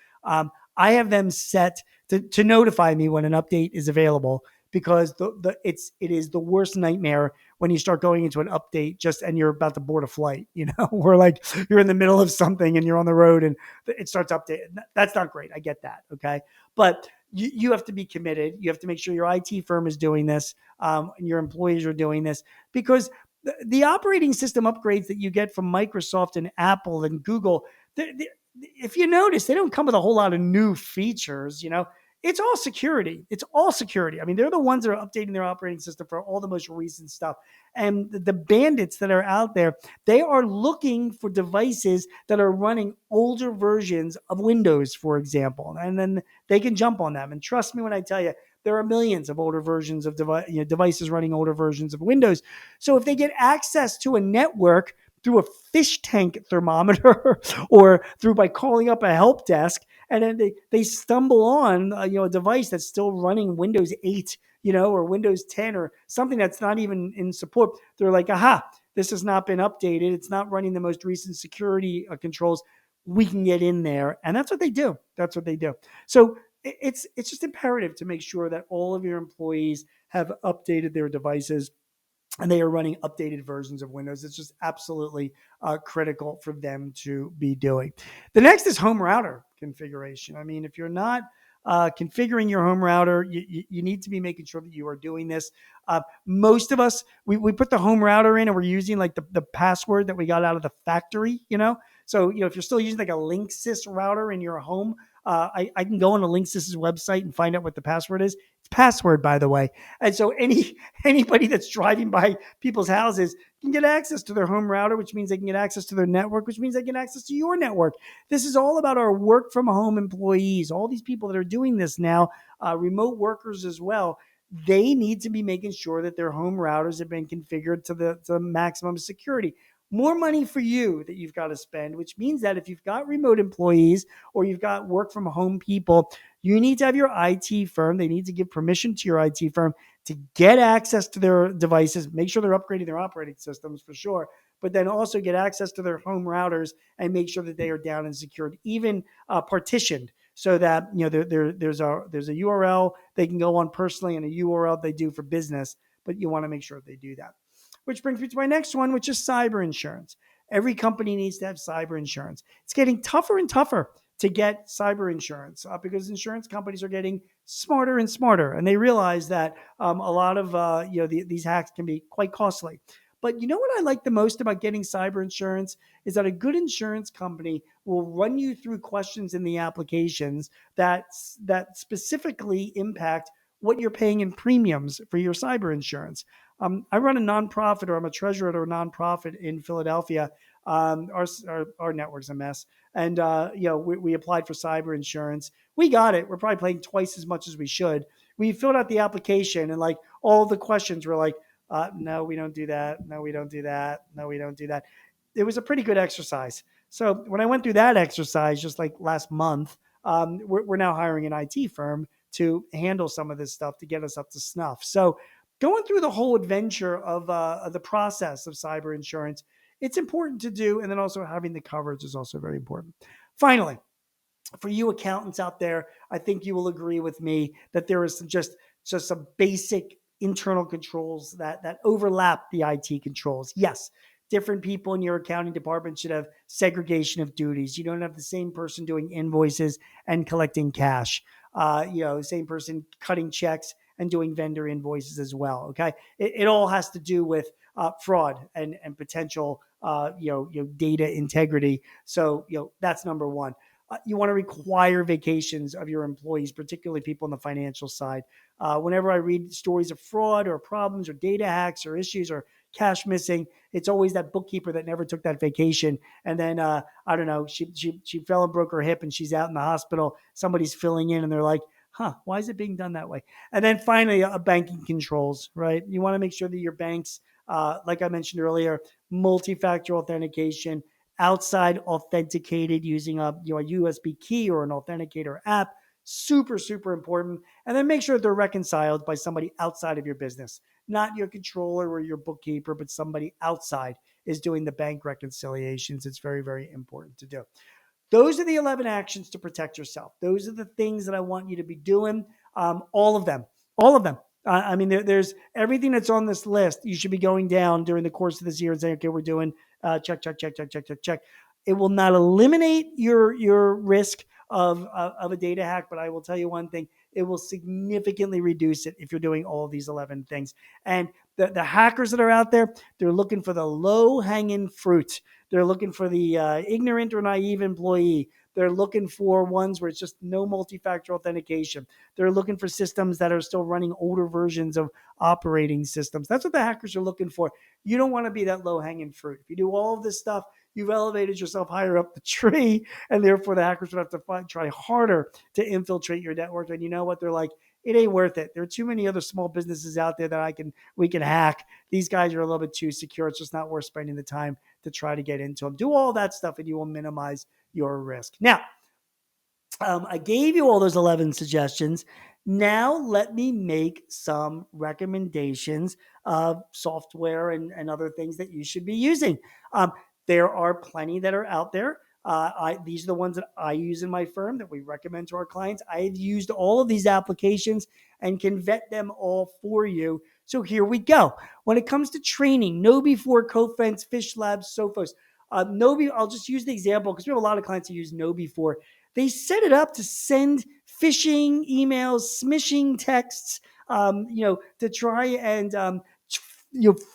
I have them set to notify me when an update is available, because it is the worst nightmare when you start going into an update and you're about to board a flight, where like you're in the middle of something and you're on the road and it starts updating. That's not great. I get that. Okay. But you have to be committed. You have to make sure your IT firm is doing this, and your employees are doing this, because the operating system upgrades that you get from Microsoft and Apple and Google, if you notice, they don't come with a whole lot of new features. it's all security. It's all security. I mean, they're the ones that are updating their operating system for all the most recent stuff. And the bandits that are out there, they are looking for devices that are running older versions of Windows, for example, and then they can jump on them. And trust me when I tell you, there are millions of older versions of devices running older versions of Windows. So if they get access to a network through a fish tank thermometer or through by calling up a help desk, and then they stumble on a device that's still running Windows 8, or Windows 10 or something that's not even in support, they're like, aha, this has not been updated. It's not running the most recent security controls. We can get in there, and that's what they do. That's what they do. So it's just imperative to make sure that all of your employees have updated their devices and they are running updated versions of Windows. It's just absolutely critical for them to be doing. The next is home router configuration. I mean, if you're not configuring your home router, you need to be making sure that you are doing this. Most of us, we put the home router in and we're using like the password that we got out of the factory. So, if you're still using like a Linksys router in your home, I can go on a Linksys website and find out what the password is. It's password, by the way. And so anybody that's driving by people's houses can get access to their home router, which means they can get access to their network, which means they can access to your network. This is all about our work from home employees. All these people that are doing this now, remote workers as well, they need to be making sure that their home routers have been configured to the maximum security. More money for you that you've got to spend, which means that if you've got remote employees or you've got work from home people, you need to have your IT firm. They need to give permission to your IT firm to get access to their devices, make sure they're upgrading their operating systems for sure, but then also get access to their home routers and make sure that they are down and secured, even partitioned, so that there's a URL they can go on personally and a URL they do for business, but you want to make sure they do that. Which brings me to my next one, which is cyber insurance. Every company needs to have cyber insurance. It's getting tougher and tougher to get cyber insurance because insurance companies are getting smarter and smarter, and they realize that a lot of these hacks can be quite costly. But you know what I like the most about getting cyber insurance is that a good insurance company will run you through questions in the applications that specifically impact what you're paying in premiums for your cyber insurance. I run a nonprofit, or I'm a treasurer at a nonprofit in Philadelphia. Our network's a mess, and we applied for cyber insurance. We got it. We're probably paying twice as much as we should. We filled out the application, and like all the questions were like, "No, we don't do that. No, we don't do that. No, we don't do that." It was a pretty good exercise. So when I went through that exercise just like last month, we're now hiring an IT firm to handle some of this stuff to get us up to snuff. So going through the whole adventure of the process of cyber insurance, it's important to do. And then also having the coverage is also very important. Finally, for you accountants out there, I think you will agree with me that there is just some basic internal controls that overlap the IT controls. Yes, different people in your accounting department should have segregation of duties. You don't have the same person doing invoices and collecting cash. Same person cutting checks and doing vendor invoices as well. Okay, it all has to do with fraud and potential data integrity. So that's number one. You want to require vacations of your employees, particularly people on the financial side. Whenever I read stories of fraud or problems or data hacks or issues or cash missing, it's always that bookkeeper that never took that vacation. And then, I don't know, she fell and broke her hip and she's out in the hospital. Somebody's filling in and they're like, why is it being done that way? And then finally, banking controls, right? You want to make sure that your banks, like I mentioned earlier, multi-factor authentication, outside authenticated using a USB key or an authenticator app. Super, super important. And then make sure they're reconciled by somebody outside of your business, not your controller or your bookkeeper, but somebody outside is doing the bank reconciliations. It's very, very important to do. Those are the 11 actions to protect yourself. Those are the things that I want you to be doing. All of them. All of them. I mean, there's everything that's on this list. You should be going down during the course of this year and saying, okay, we're doing check, check, check, check, check, check, check. It will not eliminate your risk of a data hack, but I will tell you one thing: it will significantly reduce it if you're doing all of these 11 things. And the hackers that are out there, they're looking for the low hanging fruit. They're looking for the ignorant or naive employee. They're looking for ones where it's just no multi-factor authentication. They're looking for systems that are still running older versions of operating systems. That's what the hackers are looking for. You don't want to be that low-hanging fruit. If you do all of this stuff, you've elevated yourself higher up the tree, and therefore the hackers would have to try harder to infiltrate your network. And you know what? They're like, it ain't worth it. There are too many other small businesses out there that we can hack. These guys are a little bit too secure. It's just not worth spending the time to try to get into them. Do all that stuff, and you will minimize your risk. Now, I gave you all those 11 suggestions. Now, let me make some recommendations of software and other things that you should be using. There are plenty that are out there. These are the ones that I use in my firm that we recommend to our clients. I've used all of these applications and can vet them all for you. So here we go. When it comes to training, KnowBe4, Cofense, Fish Labs, Sophos. Knobe, I'll just use the example because we have a lot of clients who use KnowBe4. They set it up to send phishing emails, smishing texts, to try and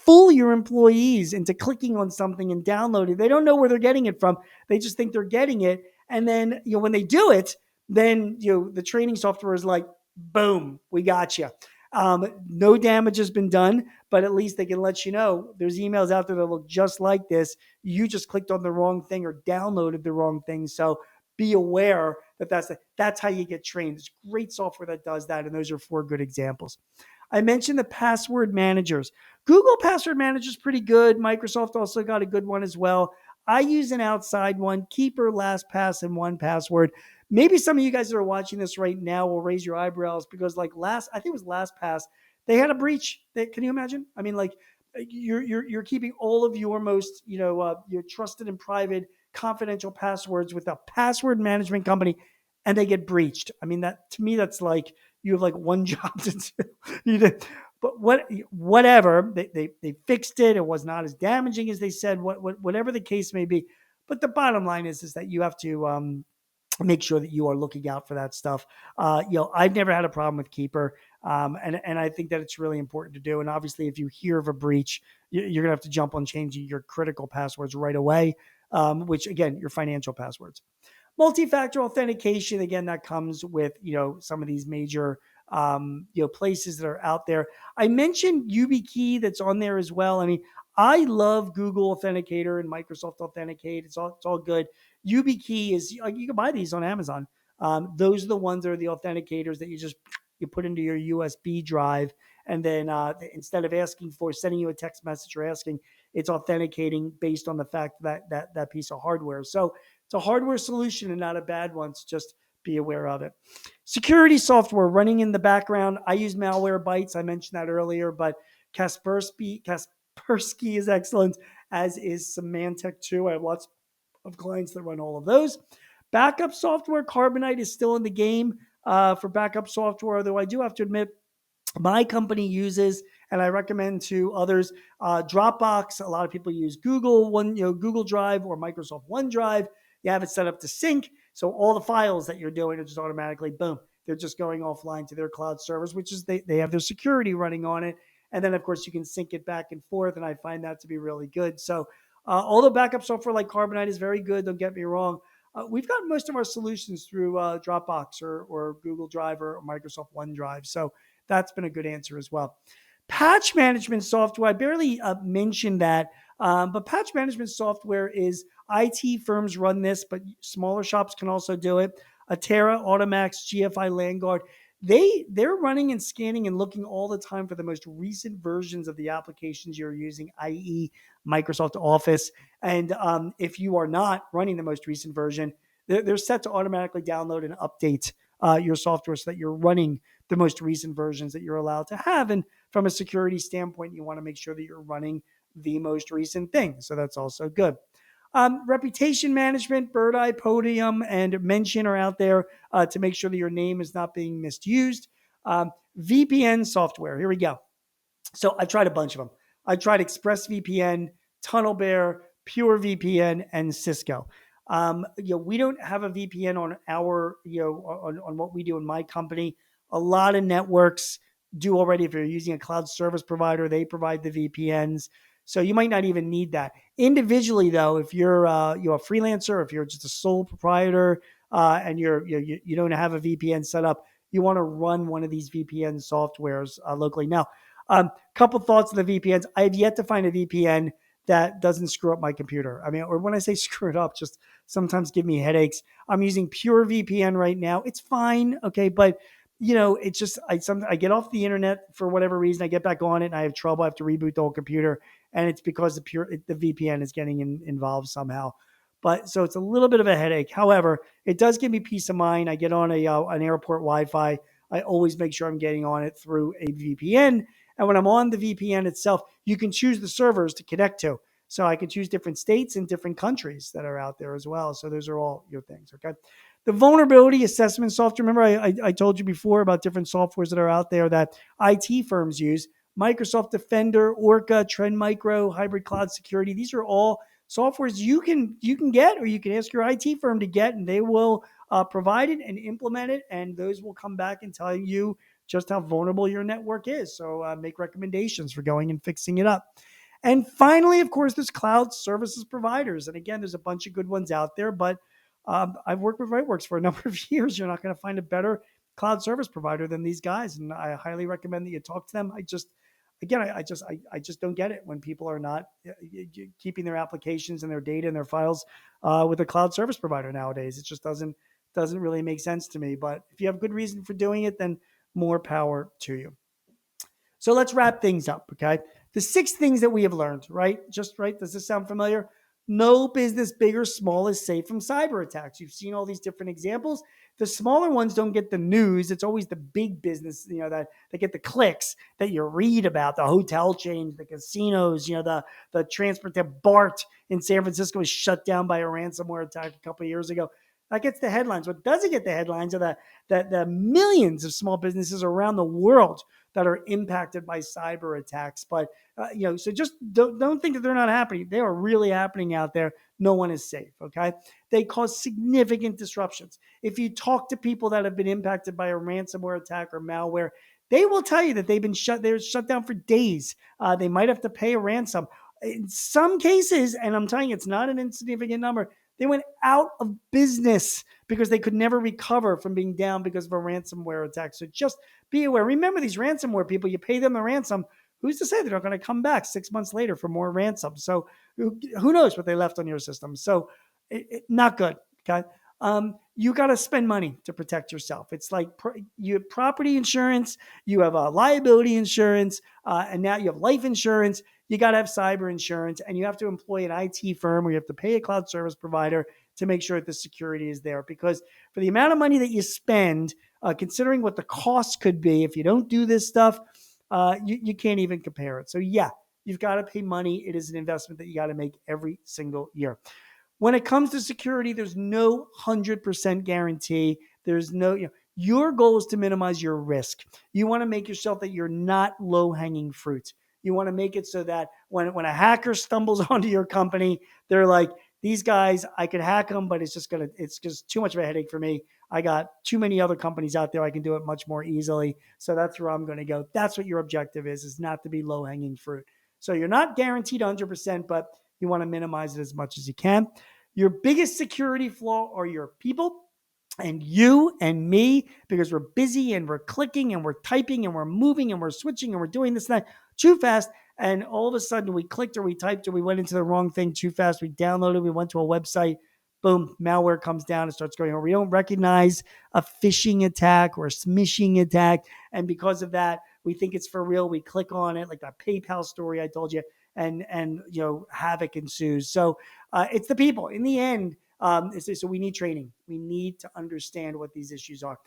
fool your employees into clicking on something and downloading. They don't know where they're getting it from. They just think they're getting it, and then when they do it, then the training software is like, boom, we got you. No damage has been done, but at least they can let you know there's emails out there that look just like this. You just clicked on the wrong thing or downloaded the wrong thing. So be aware that that's how you get trained. There's great software that does that, and those are 4 good examples. I mentioned the password managers. Google Password Manager is pretty good. Microsoft also got a good one as well. I use an outside one, Keeper, LastPass, and 1Password. Maybe some of you guys that are watching this right now will raise your eyebrows because I think it was LastPass, they had a breach. Can you imagine? I mean, you're keeping all of your most, your trusted and private confidential passwords with a password management company, and they get breached. I mean, that to me, that's like you have one job to do. But whatever, they fixed it. It was not as damaging as they said. Whatever the case may be, but the bottom line is that you have to make sure that you are looking out for that stuff. I've never had a problem with Keeper, and I think that it's really important to do. And obviously, if you hear of a breach, you're gonna have to jump on changing your critical passwords right away. Which again, your financial passwords. Multi-factor authentication, again, that comes with some of these major places that are out there. I mentioned YubiKey that's on there as well. I mean, I love Google Authenticator and Microsoft Authenticate. It's all good. YubiKey is you can buy these on Amazon. Those are the ones that are the authenticators that you put into your USB drive, and then instead of sending you a text message or asking, it's authenticating based on the fact that piece of hardware. So it's a hardware solution and not a bad one. So just be aware of it. Security software running in the background. I use Malwarebytes. I mentioned that earlier, but Kaspersky is excellent, as is Symantec too. I have lots of clients that run all of those. Backup software, Carbonite is still in the game for backup software, though I do have to admit, my company uses, and I recommend to others, Dropbox. A lot of people use Google Drive or Microsoft OneDrive. You have it set up to sync, so all the files that you're doing are just automatically, boom, they're just going offline to their cloud servers, which is they have their security running on it. And then, of course, you can sync it back and forth, and I find that to be really good. So although backup software like Carbonite is very good, don't get me wrong, we've got most of our solutions through Dropbox or Google Drive or Microsoft OneDrive. So that's been a good answer as well. Patch management software, I barely mentioned that, but patch management software is IT firms run this, but smaller shops can also do it. Atera, Automax, GFI, Landguard, they're running and scanning and looking all the time for the most recent versions of the applications you're using, i.e. Microsoft Office. And if you are not running the most recent version, they're set to automatically download and update your software so that you're running the most recent versions that you're allowed to have. And from a security standpoint, you want to make sure that you're running the most recent thing. So that's also good. Reputation management, Bird Eye, Podium, and Mention are out there to make sure that your name is not being misused. VPN software. Here we go. So I tried a bunch of them. I tried ExpressVPN, TunnelBear, PureVPN, and Cisco. We don't have a VPN on our, on what we do in my company. A lot of networks do already. If you're using a cloud service provider, they provide the VPNs. So you might not even need that. Individually, though, if you're a freelancer, if you're just a sole proprietor, and you don't have a VPN set up, you want to run one of these VPN softwares locally. Now, couple thoughts on the VPNs. I have yet to find a VPN that doesn't screw up my computer. I mean, or when I say screw it up, just sometimes give me headaches. I'm using Pure VPN right now. It's fine, okay, but it's just I get off the internet for whatever reason. I get back on it and I have trouble. I have to reboot the whole computer, and it's because the VPN is getting involved somehow. But so it's a little bit of a headache. However, it does give me peace of mind. I get on an airport Wi-Fi. I always make sure I'm getting on it through a VPN. And when I'm on the VPN itself, you can choose the servers to connect to. So I can choose different states and different countries that are out there as well. So those are all your things. Okay. The vulnerability assessment software. Remember, I told you before about different softwares that are out there that IT firms use. Microsoft Defender, Orca, Trend Micro, Hybrid Cloud Security. These are all softwares you can get, or you can ask your IT firm to get, and they will provide it and implement it. And those will come back and tell you just how vulnerable your network is. So make recommendations for going and fixing it up. And finally, of course, there's cloud services providers. And again, there's a bunch of good ones out there, but I've worked with Rightworks for a number of years. You're not going to find a better cloud service provider than these guys. And I highly recommend that you talk to them. I just don't get it when people are not keeping their applications and their data and their files with a cloud service provider nowadays. It just doesn't really make sense to me. But if you have good reason for doing it, then more power to you. So let's wrap things up, okay? The 6 things that we have learned, right? Just right. Does this sound familiar? No business, big or small, is safe from cyber attacks. You've seen all these different examples. The smaller ones don't get the news. It's always the big business, that get the clicks that you read about. The hotel chains, the casinos, the transport. BART in San Francisco was shut down by a ransomware attack a couple of years ago. That gets the headlines. What doesn't get the headlines are the millions of small businesses around the world that are impacted by cyber attacks. But so just don't think that they're not happening. They are really happening out there. No one is safe. Okay, they cause significant disruptions. If you talk to people that have been impacted by a ransomware attack or malware, they will tell you that they're shut down for days. They might have to pay a ransom. In some cases, and I'm telling you, it's not an insignificant number, they went out of business because they could never recover from being down because of a ransomware attack. So just be aware. Remember, these ransomware people, you pay them the ransom. Who's to say they're not going to come back 6 months later for more ransom? So who knows what they left on your system? So not good. Okay. You got to spend money to protect yourself. It's like you have property insurance, you have liability insurance, and now you have life insurance. You got to have cyber insurance, and you have to employ an IT firm, or you have to pay a cloud service provider to make sure that the security is there. Because for the amount of money that you spend, considering what the cost could be if you don't do this stuff, you can't even compare it. So yeah, you've got to pay money. It is an investment that you got to make every single year. When it comes to security, there's no 100% guarantee. There's no, your goal is to minimize your risk. You want to make yourself that you're not low-hanging fruit. You want to make it so that when a hacker stumbles onto your company, they're like, these guys, I could hack them, but it's just too much of a headache for me. I got too many other companies out there. I can do it much more easily. So that's where I'm going to go. That's what your objective is not to be low-hanging fruit. So you're not guaranteed 100%, but you want to minimize it as much as you can. Your biggest security flaw are your people and you and me, because we're busy and we're clicking and we're typing and we're moving and we're switching and we're doing this and that too fast. And all of a sudden we clicked or we typed or we went into the wrong thing too fast. We downloaded, we went to a website, boom, malware comes down and starts going over. We don't recognize a phishing attack or a smishing attack. And because of that, we think it's for real. We click on it, like that PayPal story I told you, and havoc ensues. So it's the people. In the end, so we need training. We need to understand what these issues are.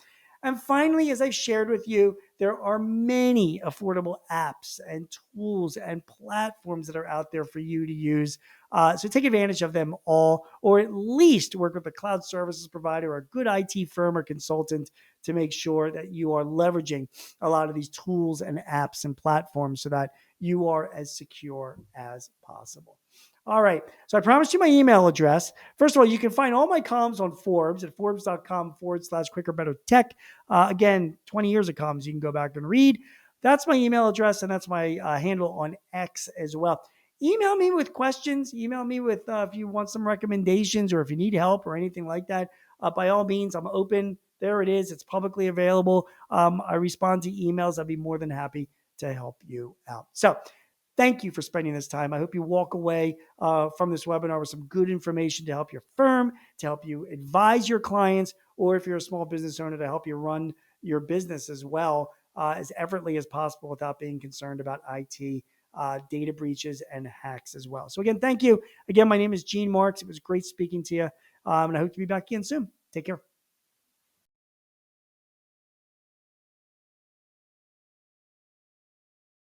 And finally, as I've shared with you, there are many affordable apps and tools and platforms that are out there for you to use. So take advantage of them all, or at least work with a cloud services provider or a good IT firm or consultant to make sure that you are leveraging a lot of these tools and apps and platforms so that you are as secure as possible. All right. So I promised you my email address. First of all, you can find all my columns on Forbes at forbes.com/quicker, better tech. Again, 20 years of columns you can go back and read. That's my email address, and that's my handle on X as well. email me with questions. Email me with if you want some recommendations or if you need help or anything like that. By all means, I'm open. There it is. It's publicly available. I respond to emails. I'd be more than happy to help you out. So thank you for spending this time. I hope you walk away from this webinar with some good information to help your firm, to help you advise your clients, or if you're a small business owner, to help you run your business as well as effortlessly as possible without being concerned about IT, data breaches, and hacks as well. So again, thank you. Again, my name is Gene Marks. It was great speaking to you, and I hope to be back again soon. Take care.